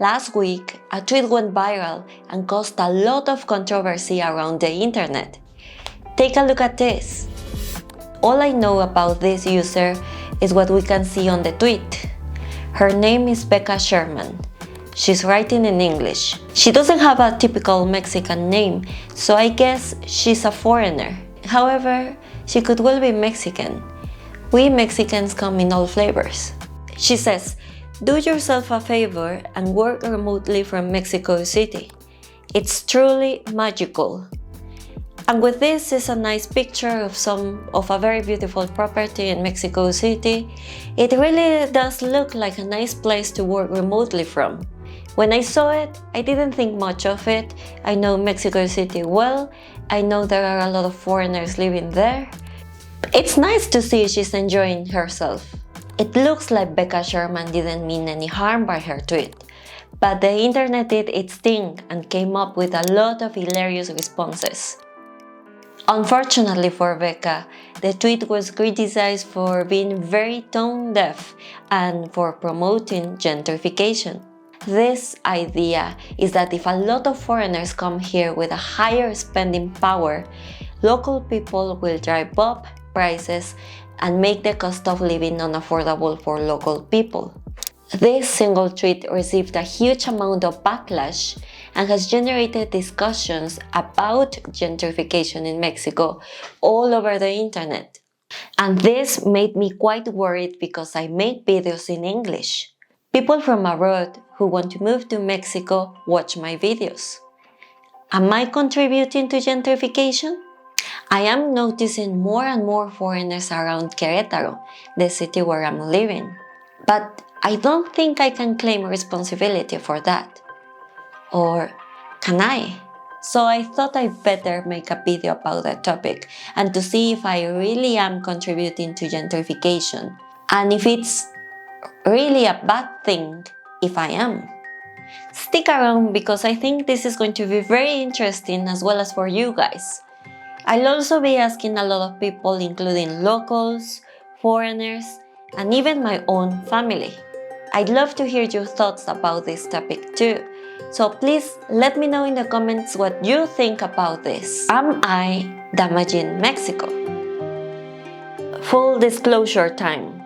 Last week, a tweet went viral and caused a lot of controversy around the internet. Take a look at this. All I know about this user is what we can see on the tweet. Her name is Becca Sherman. She's writing in English. She doesn't have a typical Mexican name, so I guess she's a foreigner. However, she could well be Mexican. We Mexicans come in all flavors. She says, "Do yourself a favor and work remotely from Mexico City. It's truly magical." And with this is a nice picture of a very beautiful property in Mexico City. It really does look like a nice place to work remotely from. When I saw it, I didn't think much of it. I know Mexico City well. I know there are a lot of foreigners living there. It's nice to see she's enjoying herself. It looks like Becca Sherman didn't mean any harm by her tweet, but the internet did its thing and came up with a lot of hilarious responses. Unfortunately for Becca, the tweet was criticized for being very tone deaf and for promoting gentrification. This idea is that if a lot of foreigners come here with a higher spending power, local people will drive up prices and make the cost of living unaffordable for local people. This single tweet received a huge amount of backlash and has generated discussions about gentrification in Mexico all over the internet. And this made me quite worried because I make videos in English. People from abroad who want to move to Mexico watch my videos. Am I contributing to gentrification? I am noticing more and more foreigners around Querétaro, the city where I'm living. But I don't think I can claim responsibility for that. Or can I? So I thought I'd better make a video about the topic and to see if I really am contributing to gentrification and if it's really a bad thing if I am. Stick around because I think this is going to be very interesting as well as for you guys. I'll also be asking a lot of people, including locals, foreigners, and even my own family. I'd love to hear your thoughts about this topic too. So please let me know in the comments what you think about this. Am I damaging Mexico? Full disclosure time.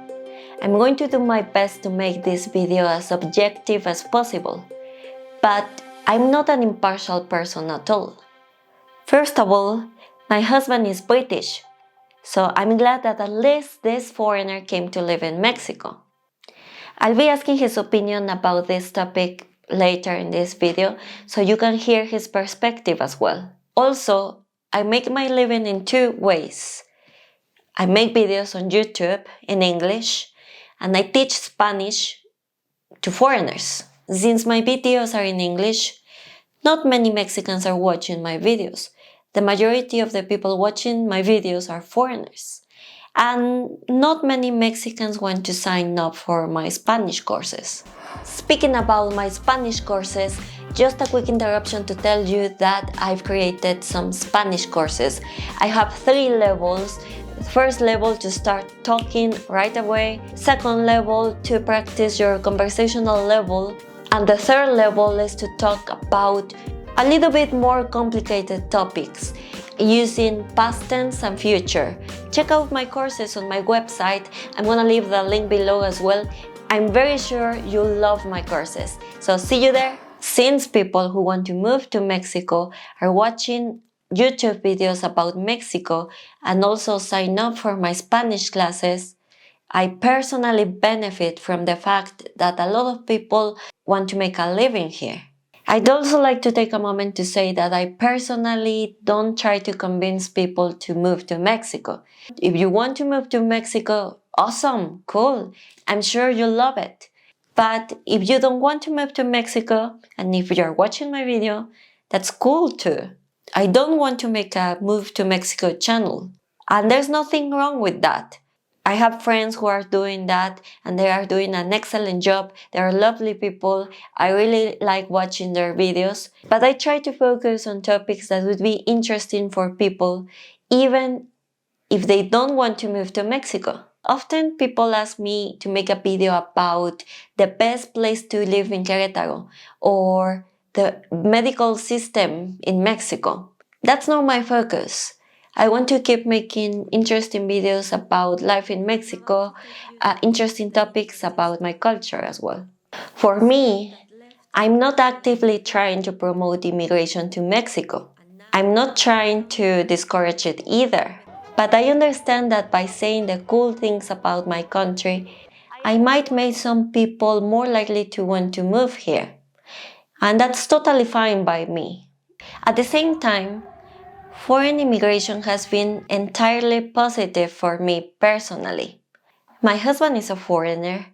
I'm going to do my best to make this video as objective as possible, but I'm not an impartial person at all. First of all, my husband is British, so I'm glad that at least this foreigner came to live in Mexico. I'll be asking his opinion about this topic later in this video, so you can hear his perspective as well. Also, I make my living in two ways. I make videos on YouTube in English, and I teach Spanish to foreigners. Since my videos are in English, not many Mexicans are watching my videos. The majority of the people watching my videos are foreigners. And not many Mexicans want to sign up for my Spanish courses. Speaking about my Spanish courses, just a quick interruption to tell you that I've created some Spanish courses. I have 3 levels. First level to start talking right away, second level to practice your conversational level, and the third level is to talk about a little bit more complicated topics using past tense and future. Check out my courses on my website. I'm gonna leave the link below as well. I'm very sure you'll love my courses. So see you there. Since people who want to move to Mexico are watching YouTube videos about Mexico and also sign up for my Spanish classes, I personally benefit from the fact that a lot of people want to make a living here. I'd also like to take a moment to say that I personally don't try to convince people to move to Mexico. If you want to move to Mexico, awesome, cool, I'm sure you'll love it. But if you don't want to move to Mexico, and if you're watching my video, that's cool too. I don't want to make a move to Mexico channel, and there's nothing wrong with that. I have friends who are doing that and they are doing an excellent job. They are lovely people. I really like watching their videos, but I try to focus on topics that would be interesting for people, even if they don't want to move to Mexico. Often people ask me to make a video about the best place to live in Querétaro or the medical system in Mexico. That's not my focus. I want to keep making interesting videos about life in Mexico, interesting topics about my culture as well. For me, I'm not actively trying to promote immigration to Mexico. I'm not trying to discourage it either. But I understand that by saying the cool things about my country, I might make some people more likely to want to move here. And that's totally fine by me. At the same time, foreign immigration has been entirely positive for me personally. My husband is a foreigner.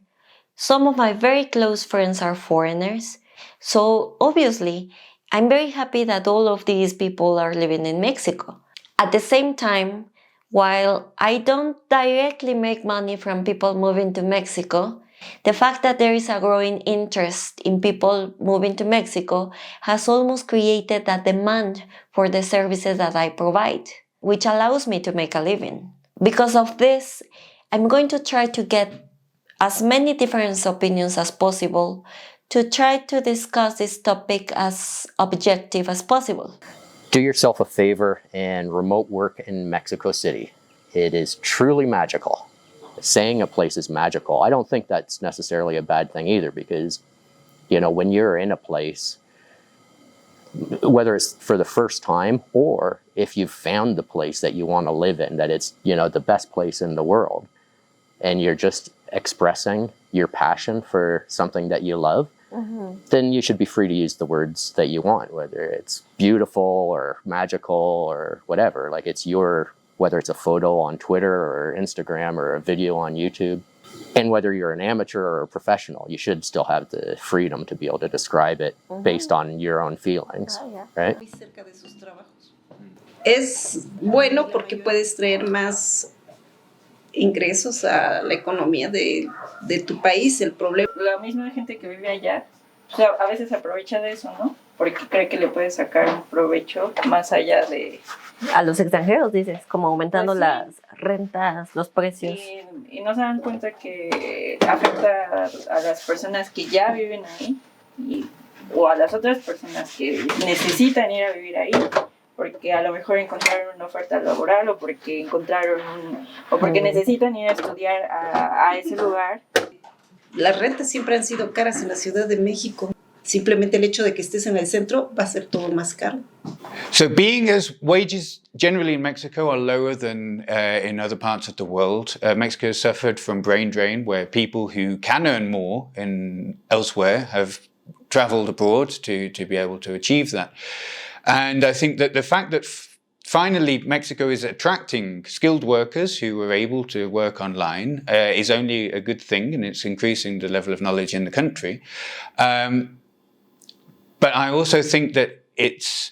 Some of my very close friends are foreigners. So obviously, I'm very happy that all of these people are living in Mexico. At the same time, while I don't directly make money from people moving to Mexico, the fact that there is a growing interest in people moving to Mexico has almost created a demand for the services that I provide, which allows me to make a living. Because of this, I'm going to try to get as many different opinions as possible to try to discuss this topic as objective as possible. Do yourself a favor and remote work in Mexico City. It is truly magical. Saying a place is magical, I don't think that's necessarily a bad thing either, because, you know, when you're in a place, whether it's for the first time or if you've found the place that you want to live in, that it's, you know, the best place in the world, and you're just expressing your passion for something that you love, then you should be free to use the words that you want, whether it's beautiful or magical or whatever. Like, it's your, whether it's a photo on Twitter or Instagram or a video on YouTube. And whether you're an amateur or a professional, you should still have the freedom to be able to describe it based on your own feelings, right? Es bueno porque puedes traer más ingresos a la economía de tu país. El problema, la misma gente que vive allá, o sea, a veces aprovecha de eso, ¿no? Porque cree que le puede sacar un provecho más allá de... A los extranjeros, dices, como aumentando Pues sí. las rentas, los precios. Y no se dan cuenta que afecta a las personas que ya viven ahí o a las otras personas que necesitan ir a vivir ahí, porque a lo mejor encontraron una oferta laboral o porque porque necesitan ir a estudiar a ese lugar. Las rentas siempre han sido caras en la Ciudad de México. Simplemente el hecho de que estés en el centro va a ser todo más caro. So wages generally in Mexico are lower than in other parts of the world. Mexico has suffered from brain drain, where people who can earn more elsewhere have traveled abroad to be able to achieve that. And I think that the fact that finally Mexico is attracting skilled workers who are able to work online is only a good thing, and it's increasing the level of knowledge in the country. But I also think that it's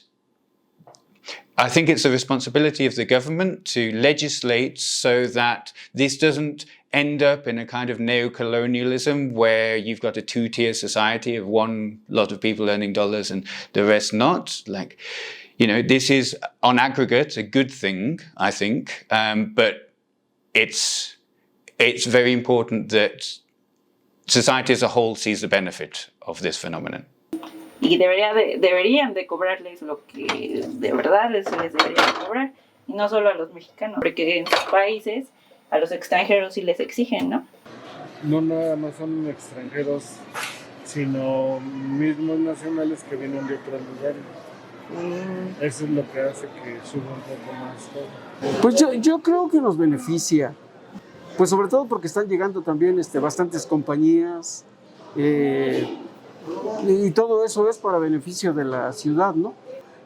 the responsibility of the government to legislate so that this doesn't end up in a kind of neo-colonialism where you've got a two-tier society of one lot of people earning dollars and the rest not. Like, you know, this is on aggregate a good thing, I think, but it's very important that society as a whole sees the benefit of this phenomenon. Y deberían de cobrarles lo que de verdad les debería de cobrar, y no solo a los mexicanos, porque en sus países a los extranjeros sí les exigen, ¿no? No nada más son extranjeros, sino mismos nacionales que vienen de otros lugares. Eso es lo que hace que suba un poco más todo. Pues yo creo que nos beneficia, pues sobre todo porque están llegando también bastantes compañías, y todo eso es para beneficio de la ciudad, ¿no?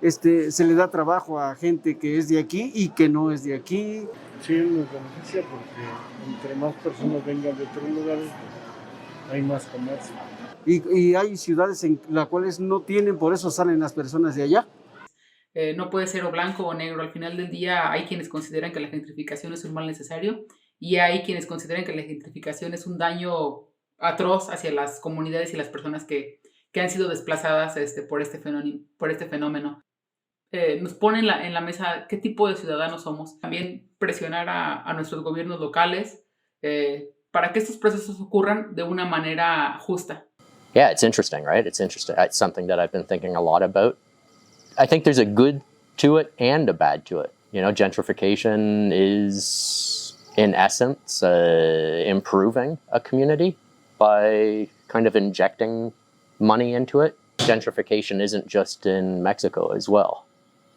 Se le da trabajo a gente que es de aquí y que no es de aquí. Sí, nos beneficia porque entre más personas vengan de otros lugares, hay más comercio. Y hay ciudades en las cuales no tienen, por eso salen las personas de allá. No puede ser o blanco o negro. Al final del día hay quienes consideran que la gentrificación es un mal necesario y hay quienes consideran que la gentrificación es un daño atroz hacia las comunidades y las personas que han sido desplazadas por este fenómeno. Nos pone en la mesa qué tipo de ciudadanos somos. También presionar a nuestros gobiernos locales para que estos procesos ocurran de una manera justa. Yeah, it's interesting, right? It's interesting. It's something that I've been thinking a lot about. I think there's a good to it and a bad to it. You know, gentrification is, in essence, improving a community by kind of injecting money into it. Gentrification isn't just in Mexico as well,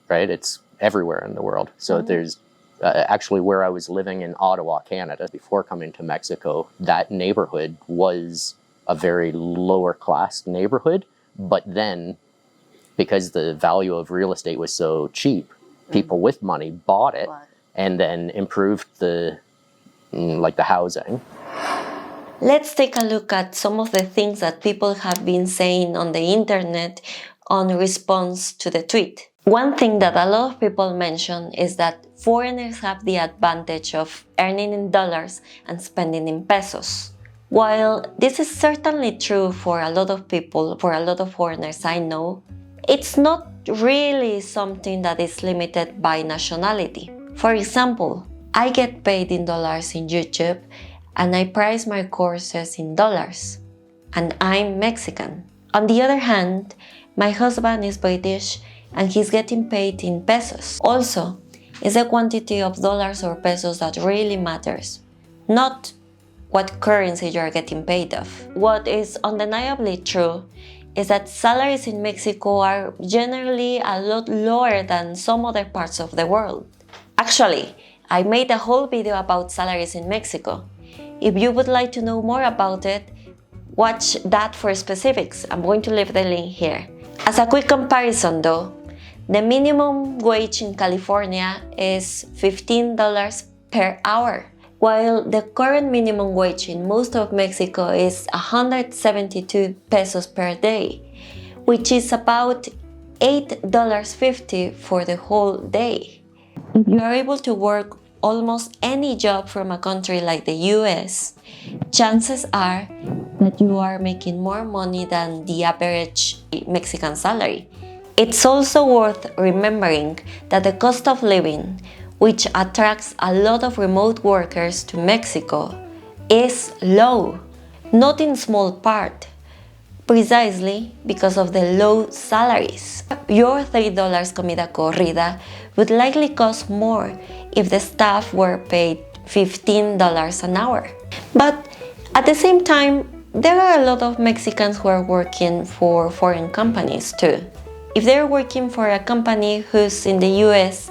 right? It's everywhere in the world. So there's actually where I was living in Ottawa, Canada, before coming to Mexico, that neighborhood was a very lower class neighborhood. But then, because the value of real estate was so cheap, people with money bought it and then improved the housing. Let's take a look at some of the things that people have been saying on the internet on response to the tweet. One thing that a lot of people mention is that foreigners have the advantage of earning in dollars and spending in pesos. While this is certainly true for a lot of people, for a lot of foreigners I know, it's not really something that is limited by nationality. For example, I get paid in dollars in YouTube and I price my courses in dollars, and I'm Mexican. On the other hand, my husband is British and he's getting paid in pesos. Also, it's the quantity of dollars or pesos that really matters, not what currency you're getting paid of. What is undeniably true is that salaries in Mexico are generally a lot lower than some other parts of the world. Actually, I made a whole video about salaries in Mexico. If you would like to know more about it, watch that for specifics. I'm going to leave the link here. As a quick comparison though, the minimum wage in California is $15 per hour, while the current minimum wage in most of Mexico is 172 pesos per day, which is about $8.50 for the whole day. If you are able to work almost any job from a country like the US, chances are that you are making more money than the average Mexican salary. It's also worth remembering that the cost of living, which attracts a lot of remote workers to Mexico, is low, not in small part, precisely because of the low salaries. Your $3 comida corrida would likely cost more if the staff were paid $15 an hour. But at the same time, there are a lot of Mexicans who are working for foreign companies too. If they're working for a company who's in the US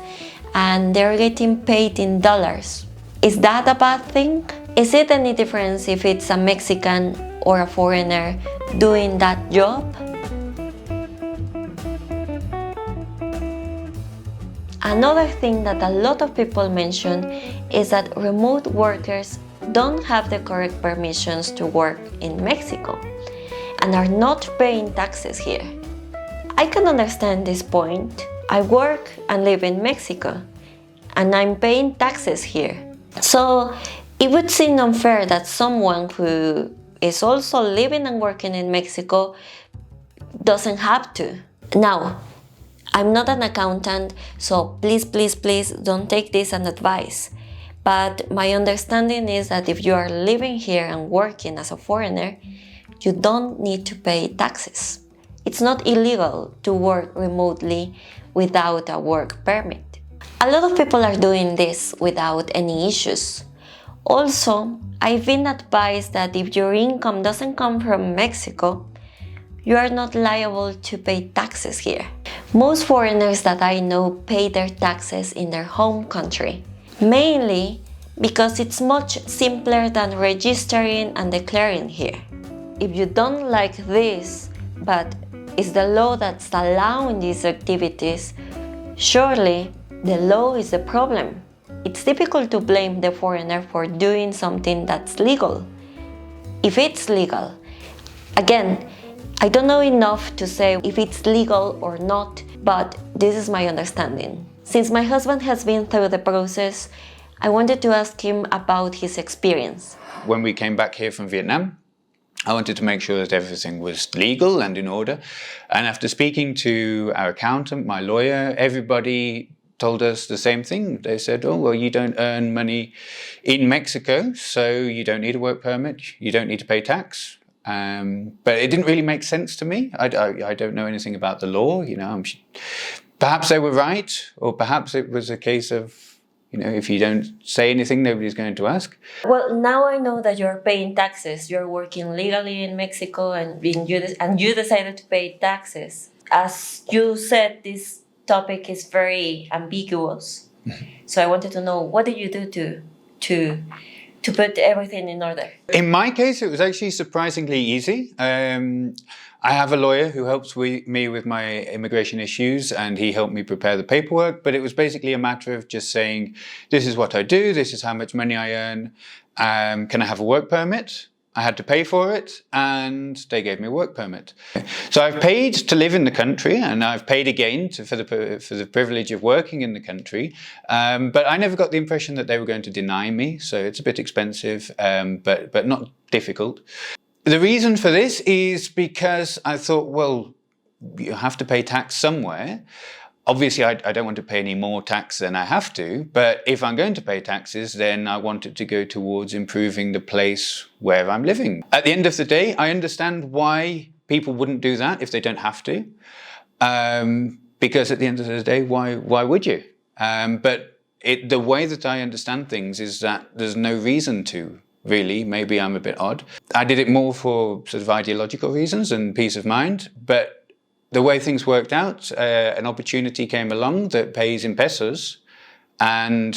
and they're getting paid in dollars, is that a bad thing? Is it any difference if it's a Mexican or a foreigner doing that job? Another thing that a lot of people mention is that remote workers don't have the correct permissions to work in Mexico and are not paying taxes here. I can understand this point. I work and live in Mexico and I'm paying taxes here. So it would seem unfair that someone who is also living and working in Mexico doesn't have to. Now, I'm not an accountant, so please don't take this as advice. But my understanding is that if you are living here and working as a foreigner, you don't need to pay taxes. It's not illegal to work remotely without a work permit. A lot of people are doing this without any issues. Also, I've been advised that if your income doesn't come from Mexico, you are not liable to pay taxes here. Most foreigners that I know pay their taxes in their home country, mainly because it's much simpler than registering and declaring here. If you don't like this, but it's the law that's allowing these activities, surely the law is the problem. It's difficult to blame the foreigner for doing something that's legal. If it's legal, again, I don't know enough to say if it's legal or not, but this is my understanding. Since my husband has been through the process, I wanted to ask him about his experience. When we came back here from Vietnam, I wanted to make sure that everything was legal and in order. And after speaking to our accountant, my lawyer, everybody told us the same thing. They said, oh, well, you don't earn money in Mexico, so you don't need a work permit, you don't need to pay tax. But it didn't really make sense to me. I don't know anything about the law, perhaps they were right, or perhaps it was a case of, if you don't say anything, nobody's going to ask. Well, now I know that you're paying taxes. You're working legally in Mexico, and you decided to pay taxes. As you said, this topic is very ambiguous. So I wanted to know, what did you do to put everything in order? In my case, it was actually surprisingly easy. I have a lawyer who helps me with my immigration issues, and he helped me prepare the paperwork. But it was basically a matter of just saying, this is what I do, this is how much money I earn. Can I have a work permit? I had to pay for it, and they gave me a work permit. So I've paid to live in the country, and I've paid again for the privilege of working in the country. But I never got the impression that they were going to deny me. So it's a bit expensive, but not difficult. The reason for this is because I thought, well, you have to pay tax somewhere. Obviously, I don't want to pay any more tax than I have to, but if I'm going to pay taxes, then I want it to go towards improving the place where I'm living. At the end of the day, I understand why people wouldn't do that if they don't have to, because at the end of the day, why would you? But the way that I understand things is that there's no reason to. Really, maybe I'm a bit odd. I did it more for sort of ideological reasons and peace of mind, but the way things worked out, an opportunity came along that pays in pesos, and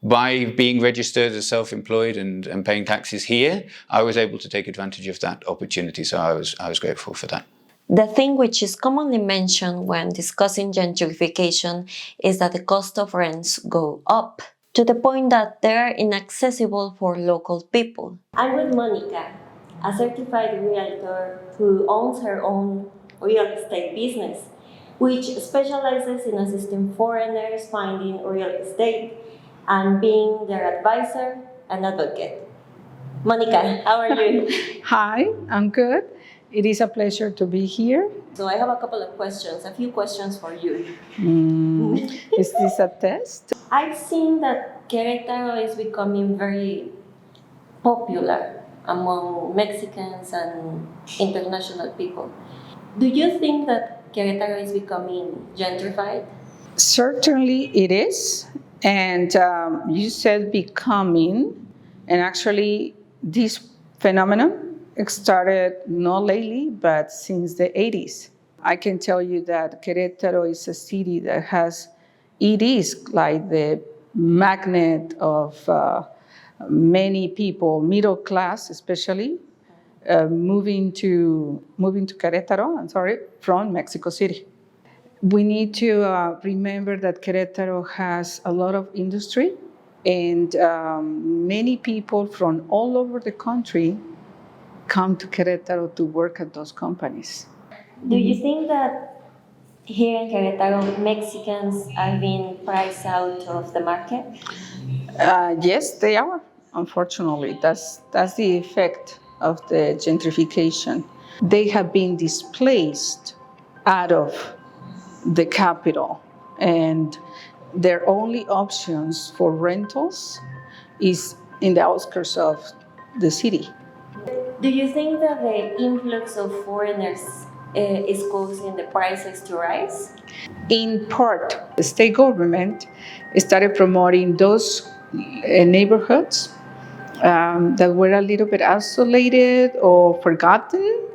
by being registered as self-employed and paying taxes here, I was able to take advantage of that opportunity, so I was grateful for that. The thing which is commonly mentioned when discussing gentrification is that the cost of rents go up, to the point that they are inaccessible for local people. I'm with Monica, a certified realtor who owns her own real estate business, which specializes in assisting foreigners finding real estate and being their advisor and advocate. Monica, how are you? Hi, I'm good. It is a pleasure to be here. So I have a couple of questions, a few questions for you. Is this a test? I've seen that Querétaro is becoming very popular among Mexicans and international people. Do you think that Querétaro is becoming gentrified? Certainly it is. And you said becoming, and actually this phenomenon started not lately, but since the 80s. I can tell you that Querétaro is a city that it is like the magnet of many people, middle class especially, moving to Querétaro, from Mexico City. We need to remember that Querétaro has a lot of industry, and many people from all over the country come to Querétaro to work at those companies. Do you think that here in Querétaro, Mexicans are being priced out of the market? Yes, they are. Unfortunately, that's the effect of the gentrification. They have been displaced out of the capital, and their only options for rentals is in the outskirts of the city. Do you think that the influx of foreigners is causing the prices to rise? In part, the state government started promoting those neighborhoods that were a little bit isolated or forgotten,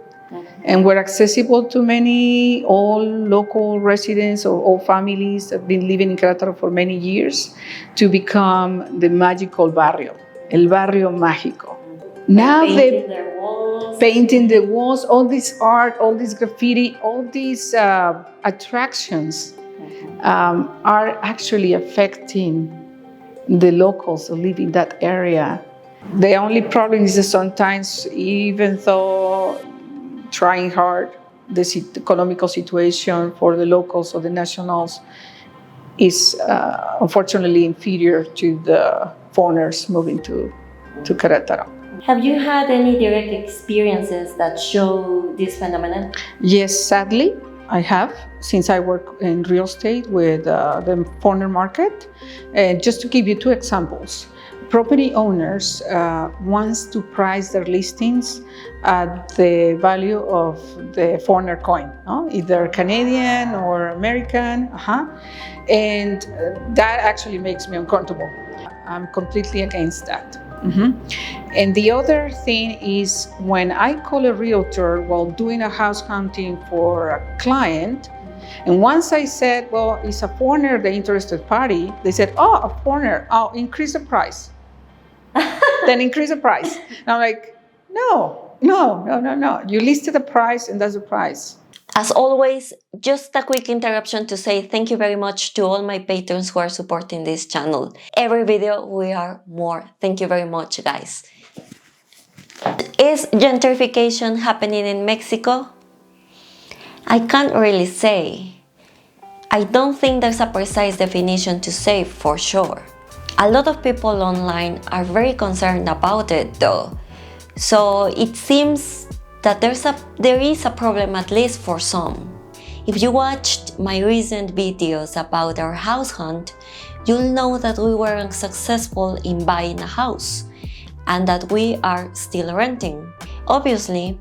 and were accessible to many all local residents or all families that have been living in Querétaro for many years, to become the magical barrio, el barrio mágico. Now painting the walls, all this art, all this graffiti, all these attractions are actually affecting the locals who live in that area. The only problem is that sometimes, even though trying hard, the economical situation for the locals or the nationals is unfortunately inferior to the foreigners moving to Querétaro. Have you had any direct experiences that show this phenomenon? Yes, sadly. I have, since I work in real estate with the foreign market. Just to give you two examples. Property owners wants to price their listings at the value of the foreigner coin, no? Either Canadian or American, and that actually makes me uncomfortable. I'm completely against that. And the other thing is when I call a realtor while doing a house hunting for a client, and once I said, well, is a foreigner the interested party? They said, oh, a foreigner, I'll increase the price. Then increase the price. And I'm like, no. You listed the price and that's the price. As always, just a quick interruption to say thank you very much to all my patrons who are supporting this channel. Every video we are more. Thank you very much, guys. Is gentrification happening in Mexico? I can't really say. I don't think there's a precise definition to say for sure. A lot of people online are very concerned about it though. So it seems that there is a problem, at least for some. If you watched my recent videos about our house hunt, you'll know that we were unsuccessful in buying a house and that we are still renting. Obviously,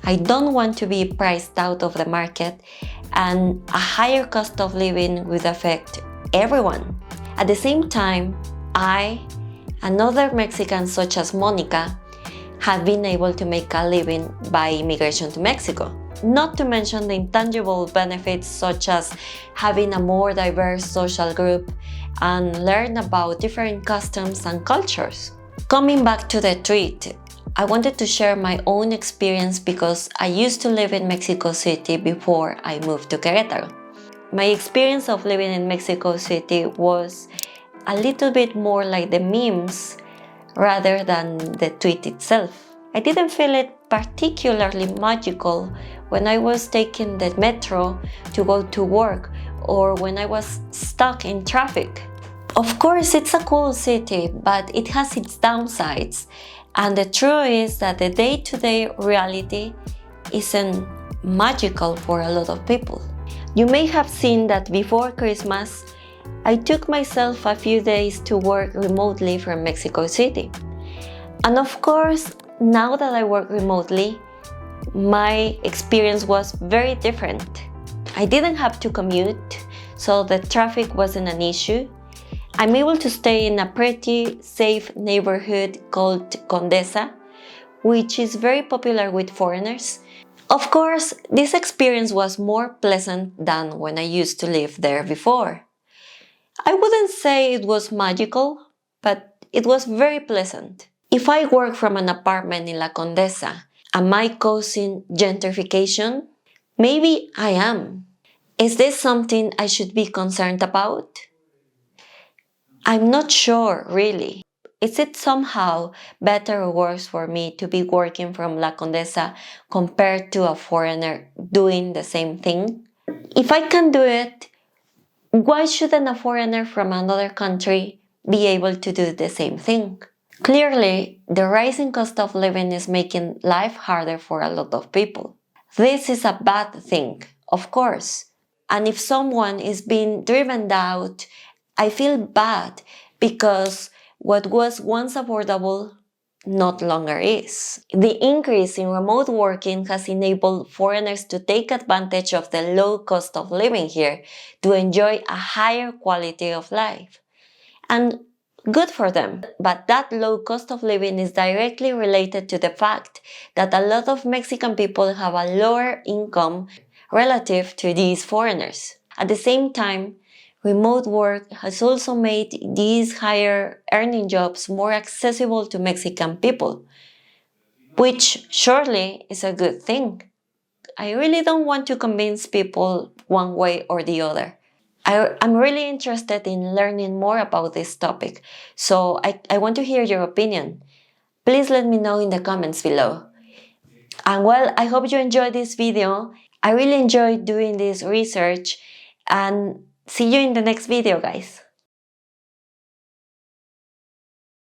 I don't want to be priced out of the market, and a higher cost of living would affect everyone. At the same time, I and other Mexicans such as Monica have been able to make a living by immigration to Mexico. Not to mention the intangible benefits such as having a more diverse social group and learn about different customs and cultures. Coming back to the tweet, I wanted to share my own experience because I used to live in Mexico City before I moved to Querétaro. My experience of living in Mexico City was a little bit more like the memes rather than the tweet itself. I didn't feel it particularly magical when I was taking the metro to go to work or when I was stuck in traffic. Of course, it's a cool city, but it has its downsides. And the truth is that the day-to-day reality isn't magical for a lot of people. You may have seen that before Christmas, I took myself a few days to work remotely from Mexico City. And of course, now that I work remotely, my experience was very different. I didn't have to commute, so the traffic wasn't an issue. I'm able to stay in a pretty safe neighborhood called Condesa, which is very popular with foreigners. Of course, this experience was more pleasant than when I used to live there before. I wouldn't say it was magical, but it was very pleasant. If I work from an apartment in La Condesa, am I causing gentrification? Maybe I am. Is this something I should be concerned about? I'm not sure, really. Is it somehow better or worse for me to be working from La Condesa compared to a foreigner doing the same thing? If I can do it, why shouldn't a foreigner from another country be able to do the same thing? Clearly, the rising cost of living is making life harder for a lot of people. This is a bad thing, of course. And if someone is being driven out, I feel bad because what was once affordable not longer is. The increase in remote working has enabled foreigners to take advantage of the low cost of living here to enjoy a higher quality of life. And good for them. But that low cost of living is directly related to the fact that a lot of Mexican people have a lower income relative to these foreigners. At the same time, remote work has also made these higher earning jobs more accessible to Mexican people, which surely is a good thing. I really don't want to convince people one way or the other. I'm really interested in learning more about this topic, so I want to hear your opinion. Please let me know in the comments below. And well, I hope you enjoyed this video. I really enjoyed doing this research, and see you in the next video, guys.